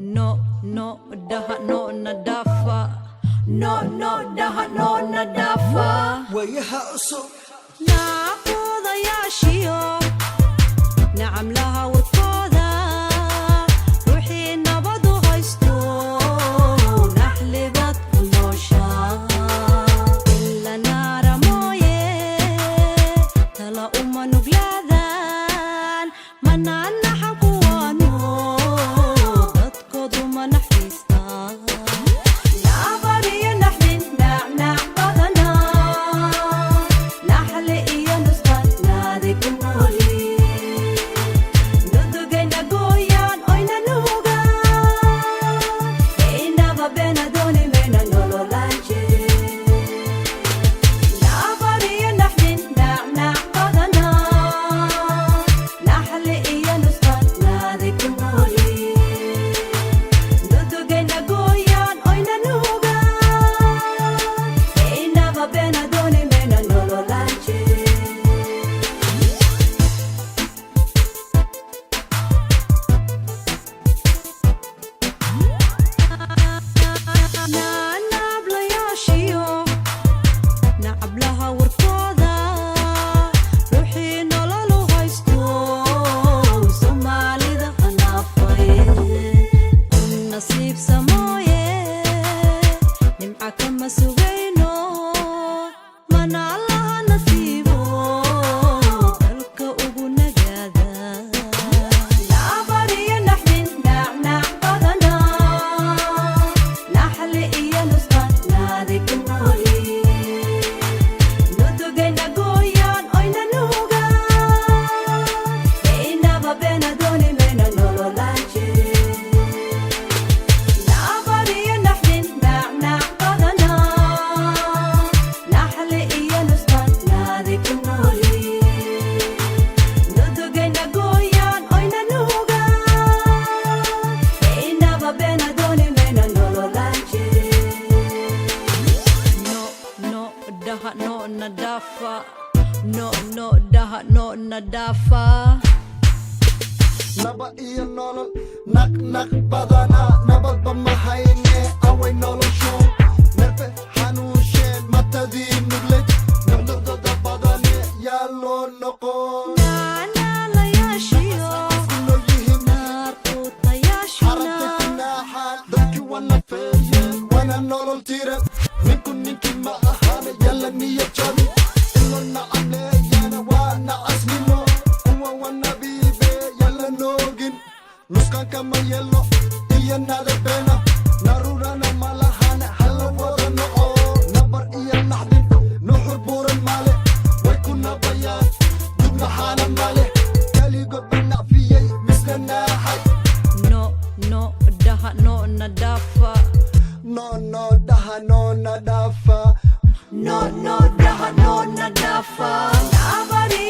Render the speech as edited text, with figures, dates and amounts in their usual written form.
No, no, daha no nadafa. No, no, daha no nadafa. وياها أصول نعقوض يا شيو نعم لها وطوذا روحي نبض غيستو نحلبت كلوشا إلا نار مويه تلا أما نقلاذان منع نحكوانو تتكضو ما نحفيستا نصيب سمايه نمعك ما سوينو من الله نصيبه تلك أبو نجاذا لا بري نحن نعم بدنا نحل إيا نسقطنا ذيك النوري ندقنا قويان أين نوغا إنا بابنا دوني من النولولانجي No nadafa, no daha no nadafa. Naba iya nolol nak badana nabad bamahayne away nolol shon nerfe hanushen matadi nuglet nabdo da badane yallo noqon la yashiyo kullu yihim narqut yashuna harakatna hal daki wana feye wana nolol tira ninkun ninki ma ahana yalla niya chali inna amle yana wana aslimo huwa wana bibe yalla nogin nuskan kama yello iya nada pena narura na malahana hala wada no o nabar iya nahdin nuhur buran male way kunna bayan dubna hana male kali god bana fiye misla nahay no daha no nadafa. no daha no nadafa No daha no nadafa. Nabari